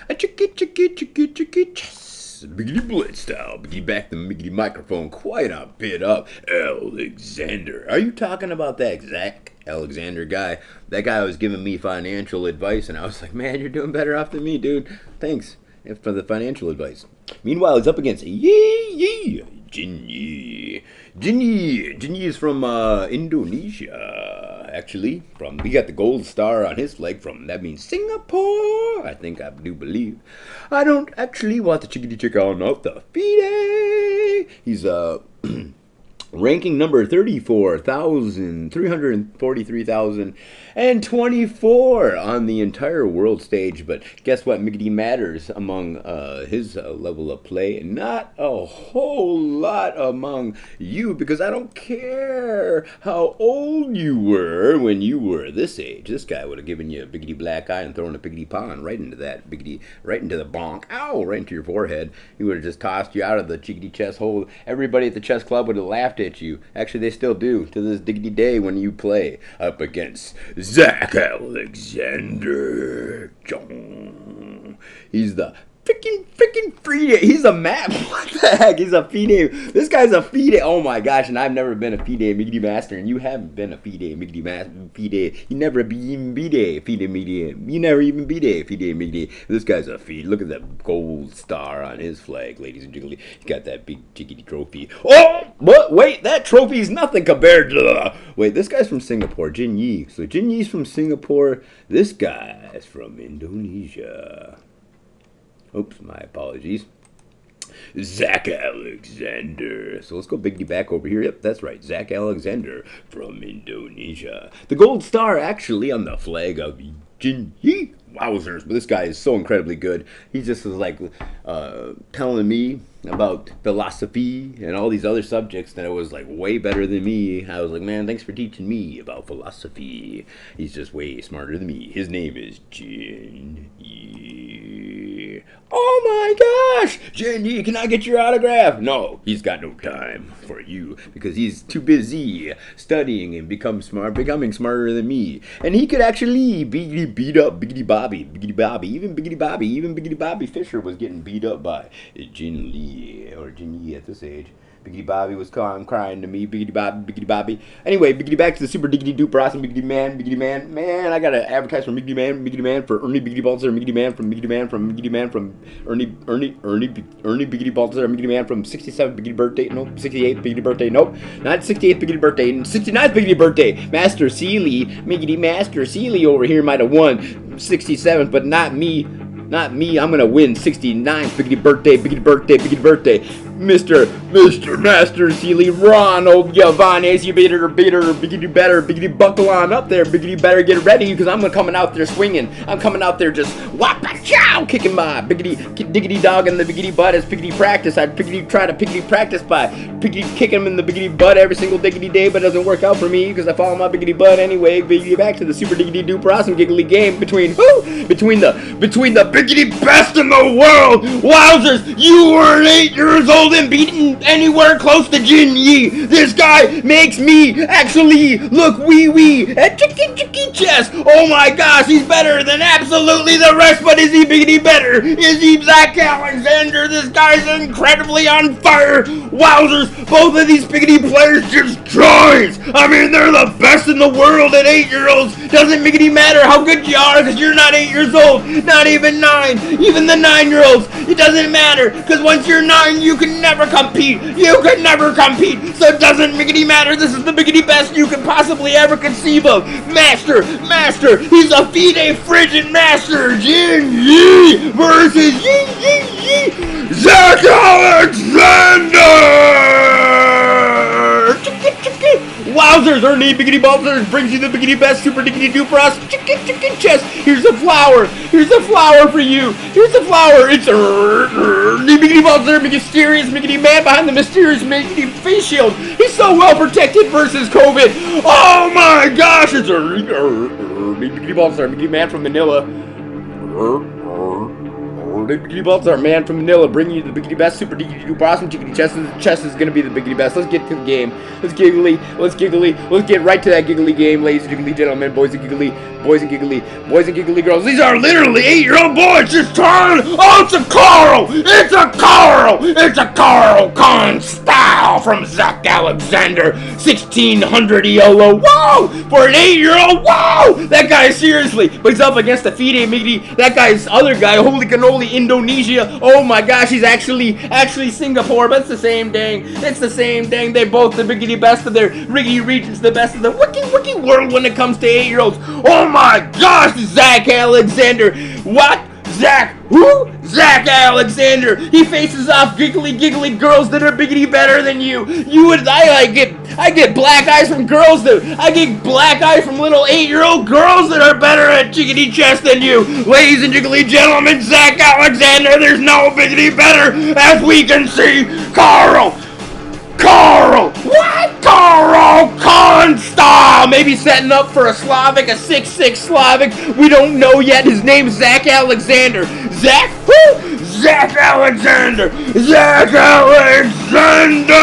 A chickie, chess. Biggity blitz style. Biggity back the biggity microphone quite a bit up. Alexander. Are you talking about that Zach Alexander guy? That guy was giving me financial advice, and I was like, man, you're doing better off than me, dude. Thanks for the financial advice. Meanwhile, he's up against Jinyi. Jinyi is from Indonesia, actually. We got the gold star on his flag from, that means Singapore, I do believe. I don't actually want the chickadee chick on out the FIDE. He's ranking number 343,024 on the entire world stage. But guess what? Miggity matters among his level of play. Not a whole lot among you, because I don't care how old you were when you were this age. This guy would have given you a biggity black eye and thrown a biggity pond right into that biggity, right into the bonk. Ow! Right into your forehead. He would have just tossed you out of the chickadee chess hole. Everybody at the chess club would have laughed at you. Actually, they still do to this diggity day when you play up against Zach Alexander. Tjong. He's the freaking FIDE. He's a map. What the heck? He's a FIDE. This guy's a FIDE. Oh my gosh! And I've never been a FIDE Miggity master, and you haven't been a FIDE Miggity master. FIDE. You never even beat a FIDE Miggity. You never even beat a FIDE Miggity. This guy's a FIDE. Look at that gold star on his flag, ladies and gentlemen. He's got that big chickadee trophy. Oh, but wait, that trophy's nothing compared to the. Wait, this guy's from Singapore, Jinyi. So Jinyi's from Singapore. This guy's from Indonesia. Oops, my apologies. Zach Alexander. So let's go biggity back over here. Yep, that's right. Zach Alexander from Indonesia. The gold star actually on the flag of Jinyi. Wowzers. But this guy is so incredibly good. He just was like telling me about philosophy and all these other subjects that was like way better than me. I was like, man, thanks for teaching me about philosophy. He's just way smarter than me. His name is Jinyi. Oh my gosh! Jinyi, can I get your autograph? No, he's got no time for you because he's too busy studying and becoming smarter than me. And he could actually beat up Biggity Bobby. Even Biggity Bobby Fischer was getting beat up by Jinyi at this age. Biggity Bobby was crying to me. Biggity Bobby. Anyway, Biggity back to the super diggity duper awesome Biggity Man. Man, I gotta advertise for Biggity Man for Ernie Biggity Baltazar, Biggity Man from Ernie Biggity Baltazar, Biggity Man from 67th Biggity birthday. Nope, 68th Biggity birthday. Nope, not 68th Biggity birthday. 69th Biggity birthday. Master Sealy, Biggity Master Sealy over here might have won 67th, but not me. Not me, I'm gonna win 69th Biggity birthday. Mr. Master Sealy, Ronald Yavanes, you better, Biggity buckle on up there, Biggity better get ready, because I'm coming out there swinging. I'm coming out there just whap-a-chow, kicking my diggity dog in the Biggity butt as Biggity practice. I'd try to practice by kicking him in the Biggity butt every single diggity day, but it doesn't work out for me, because I follow my Biggity butt anyway. Biggity back to the super diggity duper awesome giggly game between the Biggity best in the world. Wowzers, you weren't 8 years old and beaten anywhere close to Jinyi. This guy makes me actually look wee at chicky chess. Oh my gosh, he's better than absolutely the rest, but is he Biggity better? Is he Zach Alexander? This guy's incredibly on fire. Wowzers, both of these Biggity players just giants. I mean, they're the best in the world at 8-year-olds. Doesn't Biggity matter how good you are, because you're not 8 years old, not even 9. Even the 9-year-olds, it doesn't matter, because once you're 9, you can never compete. So it doesn't Biggity matter. This is the Biggity best you could possibly ever conceive of. Master, he's a FIDE frigid master. Jinyi versus Zach Alexander. Wowzers, Ernie Biggity Baltazar brings you the Biggity best super diggity duper awesome chicken chess. Here's a flower for you. Here's a flower. It's Ernie Biggity Baltazar, mysterious Biggity man behind the mysterious Biggity face shield. He's so well protected versus COVID. Oh my gosh, it's Ernie Biggity Baltazar, Biggity man from Manila. Biggity Baltazar, man from Manila, bringing you the biggity best, super diggity duper awesome chickadee chess. Chess is gonna be the biggity best. Let's get to the game. Let's giggly. Let's giggly. Let's get right to that giggly game, ladies and giggly gentlemen, boys and giggly girls. These are literally 8-year-old boys just turn. Oh, it's a Carl! It's a Carl! It's a Carl Con style from Zach Alexander, 1600 ELO. Whoa! For an 8-year-old, whoa! That guy, seriously. But he's up against the Fide Miggity. That guy's other guy, holy cannoli, Indonesia. Oh my gosh, he's actually Singapore, but it's the same thing. It's the same thing. They're both the biggity best of their riggedy regions, the best of the wiki world when it comes to 8-year-olds. Oh my gosh, Zach Alexander. What? Zach? Who? Zach Alexander. He faces off giggly girls that are biggity better than you. I get black eyes from girls I get black eyes from little 8-year-old girls that are better at chickadee chess than you. Ladies and jiggly gentlemen, Zach Alexander, there's no biggity better, as we can see. Carl! What? Carl Constall! Maybe setting up for a Slavic, a 6-6 Slavic. We don't know yet. His name's Zach Alexander. Zach? Who? Zach Alexander! Zach Alexander!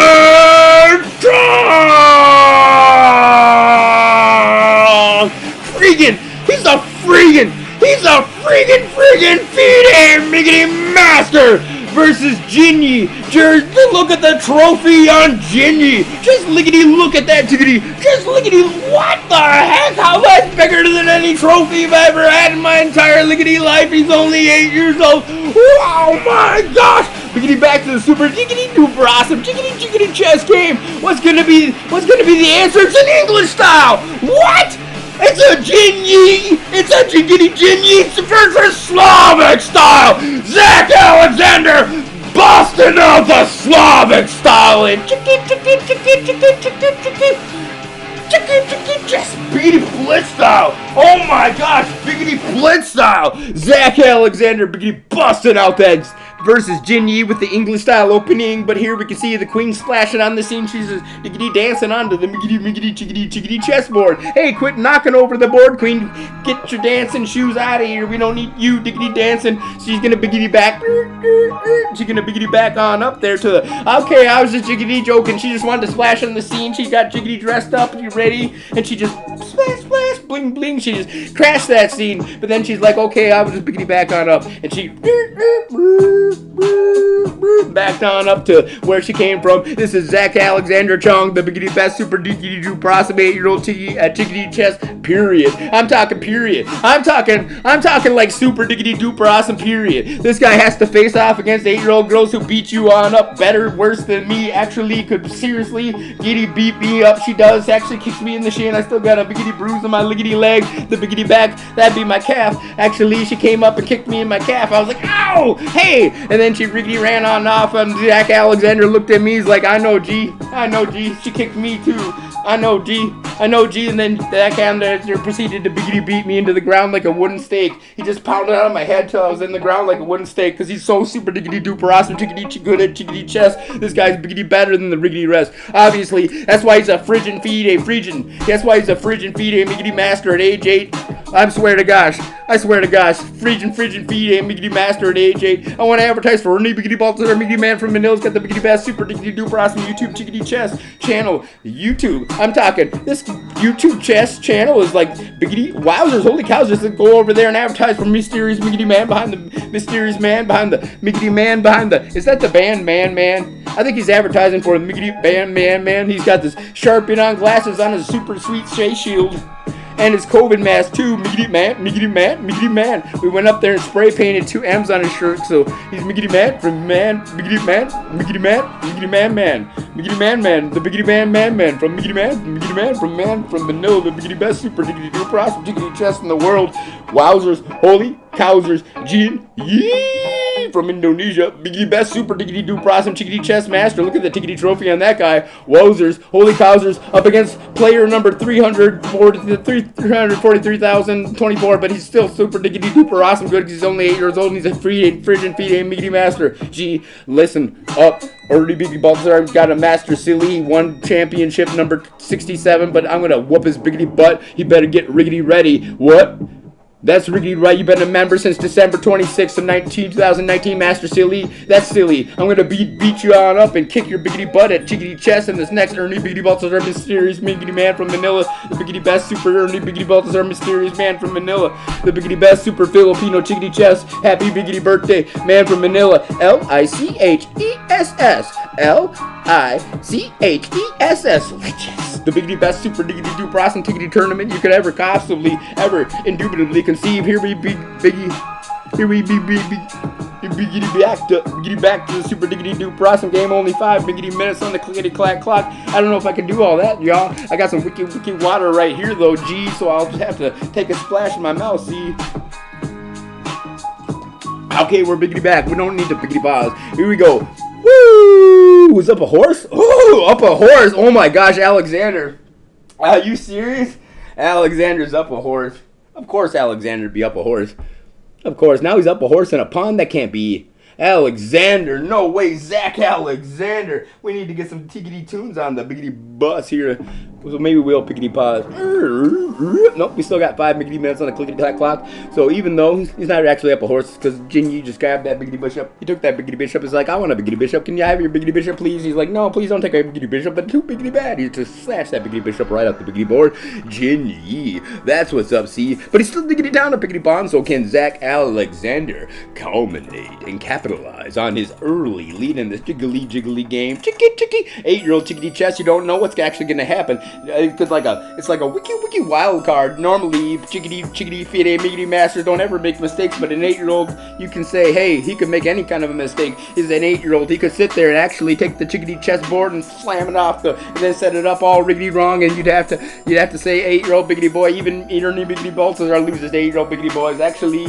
He's a freaking feed miggity master versus Jinyi. Just look at the trophy on Jinyi. Just lickety look at that tickety. Just lickety, what the heck? How that's bigger than any trophy I've ever had in my entire lickety life. He's only 8 years old. Oh my gosh! Biggity back to the super diggity duper awesome chickadee chess game. What's gonna be the answer? It's an English style. What? It's a Jinyi! It's a jiggity Jinyi versus Slavic style! Zach Alexander busting out the Slavic style in just biggity blitz style! Oh my gosh, biggity blitz style! Zach Alexander biggity busting out that versus Jinyi with the English style opening, but here we can see the queen splashing on the scene. She's just diggity dancing onto the miggity chickadee chessboard. Hey, quit knocking over the board, queen. Get your dancing shoes out of here. We don't need you diggity dancing. She's gonna biggity back. She's gonna biggity back on up there to the. Okay, I was just jiggity joking. She just wanted to splash on the scene. She got jiggity dressed up, you ready? And she just splash, bling bling. She just crashed that scene. But then she's like, okay, I was just biggity back on up, and she backed on up to where she came from. This is Zach Alexander Tjong, the biggity best super diggity do awesome 8-year-old chickadee chess. Period. I'm talking period. I'm talking like super diggity duper awesome. Period. This guy has to face off against 8-year-old girls who beat you on up better, worse than me. Actually, could seriously giddy beat me up. She does. Actually kicks me in the shin. I still got a biggity bruise on my liggity leg. The biggity back. That'd be my calf. Actually, she came up and kicked me in my calf. I was like, ow! Hey! And then she riggedy ran on off, and Zach Alexander looked at me. He's like, I know G. She kicked me too. I know G. And then Zach Alexander proceeded to biggity beat me into the ground like a wooden stake. He just pounded on my head till I was in the ground like a wooden stake, because he's so super diggity duper awesome chickadee good at chickadee chess. This guy's biggity better than the riggedy rest. Obviously, that's why he's a Phrygian Phrygian. That's why he's a Phrygian biggity master at age 8. I swear to gosh, Phrygian miggity master at age 8. I want to advertise for Ernie biggity Baltazar, miggity man from Manila's got the biggity best super diggity duper awesome YouTube chickadee chess channel. YouTube. I'm talking, this YouTube chess channel is like biggity wowzers, holy cows. Just go over there and advertise for mysterious miggity man behind the mysterious man behind the miggity man behind the. Is that the band man? I think he's advertising for the miggity band man. He's got this sharpie on glasses on his super sweet face shield. And his COVID mask too, miggity man. We went up there and spray painted 2 M's on his shirt, so he's miggity man, the biggity man, the biggity man, from Manila, the biggity best super diggity duper awesome diggity chess in the world. Wowzers, holy cowsers, Jin Yee from Indonesia, biggity best super diggity duper awesome chickadee chess master. Look at the tickety trophy on that guy. Wowzers, holy cowsers, up against player number 343,024, but he's still super diggity duper awesome good because he's only 8 years old and he's a Phrygian miggity master. Gee, listen up. Ernie Biggity Baltazar got a master silly. He won championship number 67, but I'm gonna whoop his biggity butt. He better get riggedy ready. What? That's riggedy right. You've been a member since December 26th of 2019, Master Silly. That's silly. I'm gonna beat you on up and kick your biggity butt at chickity chest in this next Ernie Biggity Baltazar Mysterious Biggity Man from Manila. The biggity best super Ernie Biggity Baltazar Mysterious Man from Manila. The biggity best super Filipino chickity chest. Happy biggity birthday, man from Manila. Lichess. Lichess. The biggity best super diggity do bros and tiggity tournament you could ever possibly, ever, indubitably conceive. Here we be biggity back to the super diggity do prosum game. Only 5 biggity minutes on the clickety clack clock. I don't know if I can do all that, y'all. I got some wiki water right here though, G, so I'll just have to take a splash in my mouth, see. Okay, we're biggity back. We don't need the biggity pause. Here we go. Woo! Was up a horse? Ooh, up a horse. Oh my gosh, Alexander. Are you serious? Alexander's up a horse. Of course Alexander'd be up a horse. Of course. Now he's up a horse in a pond. That can't be. Alexander. No way. Zach Alexander. We need to get some tickety tunes on the biggity bus here. So maybe we'll pickety pause. Nope, we still got 5 biggity minutes on the clickety clack clock. So even though he's not actually up a horse, because Jin Yi just grabbed that biggity bishop. He took that biggity bishop. He's like, I want a biggity bishop. Can you have your biggity bishop, please? He's like, no, please don't take a biggity bishop, but too biggity bad. He just slashed that biggity bishop right off the biggity board. Jin Yi. That's what's up, see? But he's still diggity down a biggity pawn, so can Zach Alexander culminate and capitalize on his early lead in this jiggly game? Chicky. 8-year-old chickity chess, you don't know what's actually gonna happen. It's like a wiki wild card. Normally, chickity fide miggity masters don't ever make mistakes, but an 8-year-old, you can say, hey, he could make any kind of a mistake. He's an 8-year-old. He could sit there and actually take the chickity chessboard and slam it off and then set it up all riggedy wrong, and you'd have to say 8-year-old biggity boy. Even Ernie Biggity Baltazar loses to 8-year-old biggity boys. Actually,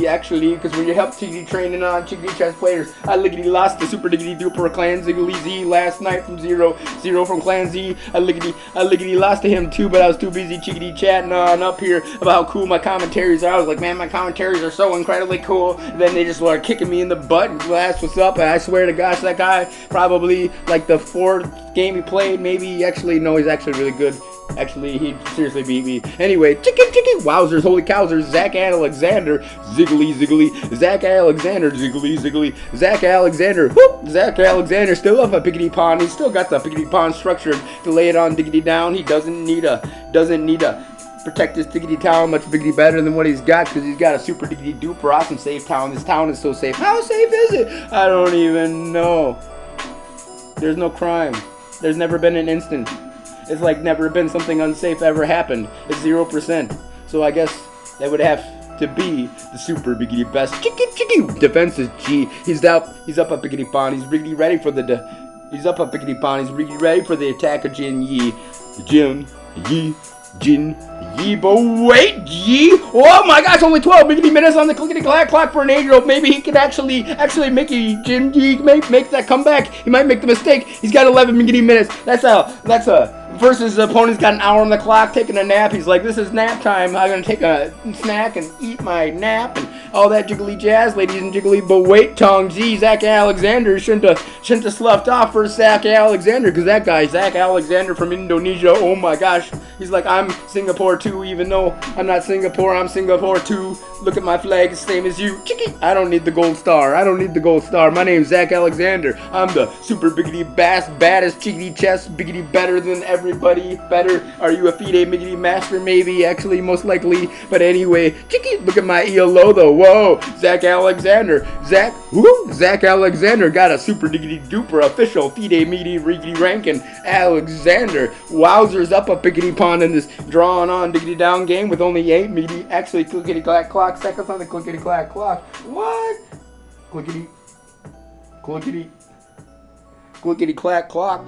because when you help chickity training on chickity chess players, I liggity lost to super diggity duper Clan Ziggly Z last night from 0-0 from Clan Z. I liggity lost to him too, but I was too busy chickity chatting on up here about how cool my commentaries are. I was like, man, my commentaries are so incredibly cool. And then they just started kicking me in the butt and that's what's up. And I swear to gosh, that guy probably like the 4th game he played, maybe actually no, he's actually really good. Actually, he seriously beat me. Anyway, chicken, wowzers, holy cowzers, Zach Alexander, ziggly, Zach Alexander, ziggly, Zach Alexander, whoop, Zach Alexander still up a piggity pond. He's still got the piggity pond structured to lay it on diggity down. He doesn't need a protect this diggity town much biggity better than what he's got, because he's got a super diggity duper awesome safe town. This town is so safe. How safe is it? I don't even know. There's no crime. There's never been an instance. It's like never been something unsafe ever happened. It's 0%. So I guess that would have to be the super biggity best. Chicky. Defense is G. He's up a biggity pawn. He's riggedy ready for the He's up a biggity pawn. He's riggedy ready for the attack of Jin Yi. Jin Yi, but wait, Yi! Oh my gosh, only 12 biggity minutes on the clickety clack clock for an 8-year-old. Maybe he can actually make Jin Yi make that comeback. He might make the mistake. He's got 11 biggity minutes. That's a versus his opponent's got an hour on the clock taking a nap. He's like, this is nap time. I'm gonna take a snack and eat my nap and all that jiggly jazz, ladies and jiggly. But wait, Tjong, Zach Alexander shouldn't have sloughed off for Zach Alexander, because that guy, Zach Alexander from Indonesia, oh my gosh, he's like, I'm Singapore too, even though I'm not Singapore, I'm Singapore too. Look at my flag, it's the same as you. Chicky. I don't need the gold star. My name's Zach Alexander. I'm the super biggity baddest chickity chess, biggity better than everybody. Better. Are you a fide miggity master? Maybe, actually, most likely. But anyway, chicky. Look at my ELO though. Whoa, Zach Alexander. Zach Alexander got a super diggity duper official fide miggity riggity ranking. Alexander. Wowzers up a piggity pond in this drawn on diggity down game with only 8 miggity actually clickety clack clock seconds on the clickety clack clock. What? Clickety clack clock.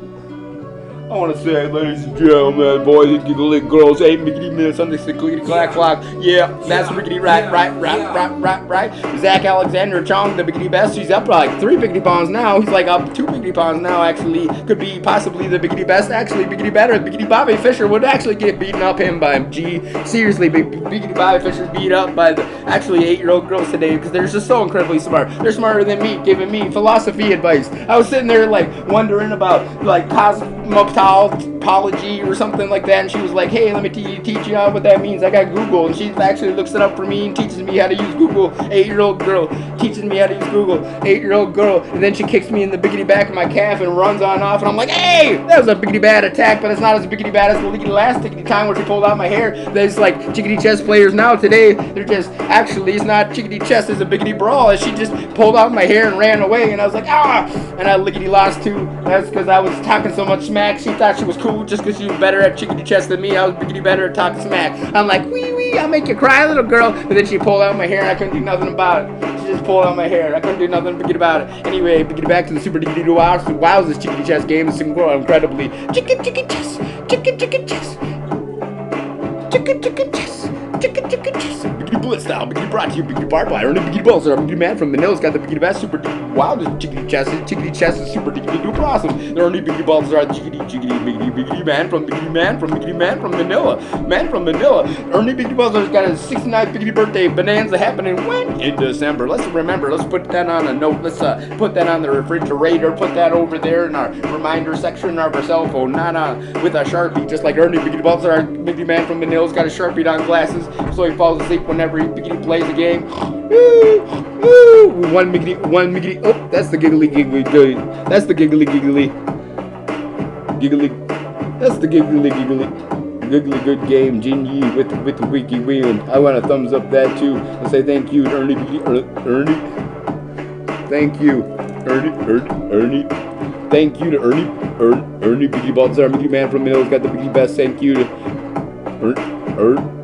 I want to say, ladies and gentlemen, boys and giggly girls, 8 miggity minutes on the clickety clack clock. Yeah, that's riggedy right. Zach Alexander Tjong, the biggity best. He's up like 3 biggity pawns now. He's like up 2 biggity pawns now. Actually, could be possibly the biggity best. Actually, biggity better. Biggity Bobby Fischer would actually get beaten up him by G. Seriously, biggity Bobby Fischer's beat up by the actually 8-year-old girls today, because they're just so incredibly smart. They're smarter than me, giving me philosophy advice. I was sitting there like wondering about like cosmology apology or something like that, and she was like, hey, let me teach you what that means. I got Google, and she actually looks it up for me and teaches me how to use Google. 8-year-old girl teaches me how to use Google. 8-year-old girl, and then she kicks me in the biggity back of my calf and runs on off, and I'm like, hey, that was a biggity bad attack, but it's not as biggity bad as the last tickety time where she pulled out my hair. There's like chickadee chess players now today, they're just, actually, it's not chickadee chess, it's a biggity brawl, and she just pulled out my hair and ran away, and I was like, ah, and I lickety lost too. That's because I was talking so much smack. She thought she was cool just because she was better at chickadee chess than me. I was biggity better at talking smack. I'm like, wee, I'll make you cry, little girl. But then she pulled out my hair and I couldn't do nothing about it. She just pulled out my hair. I couldn't do nothing biggity about it. Anyway, biggity back to the super diggity wow, this chickadee chess game is incredibly chicken chess, chicken chess, chicken chess. Chicken chess, biggity blitz style, biggity brought to you, biggity bar by Ernie, biggity Baltazar, biggity man from Manila's got the biggity best, super wow, this chickadee chess is super diggity duper awesome. The Ernie biggity Baltazar, chickadee biggity man from Manila, Ernie biggity Baltazar's got his 69th biggity birthday bonanza happening when? In December. Let's put that on a note, let's put that on the refrigerator, put that over there in our reminder section of our cell phone, not with a Sharpie, just like Ernie biggity Baltazar, biggity man from Manila's got a Sharpie on glasses, so he falls asleep whenever he plays a game. One miggity. Oh, that's the giggly. That's the giggly. That's the giggly good game. Jin Yi with the wiki wheeling. I want to thumbs up that too and say thank you to Ernie. Thank you, Ernie. Thank you to Ernie Biggity Baltazar, Biggity man from Mills got the biggity best. Thank you to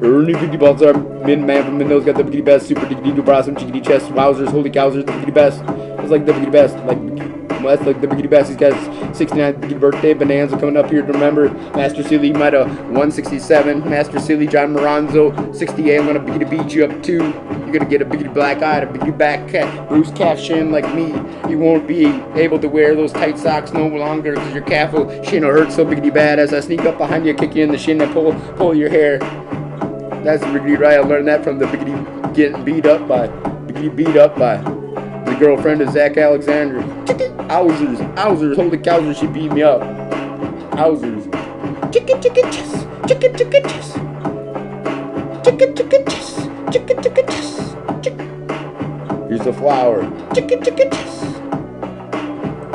Ernie biggity Baltazar, min man from Manila got the biggity best, super diggity do awesome, chickadee chess, wowzers, holy cowzers, the biggity best. It's like the biggity best, that's like the biggity best. He's got his 69th biggity birthday bonanza coming up here to remember. Master Sealy might have 167. Master Sealy, John Moranzo, 68. I'm gonna biggity beat you up too. You're gonna get a biggity black eye, a biggity back cat, bruised calf shin like me. You won't be able to wear those tight socks no longer because your calf shin will hurt so biggity bad as I sneak up behind you, kick you in the shin and pull your hair. That's biggity right. I learned that from the biggity getting beat up by the girlfriend of Zach Alexander. Owzers, holy cowzers, she beat me up. Owzers. Chicken chess. Here's the flower. Chicken chess.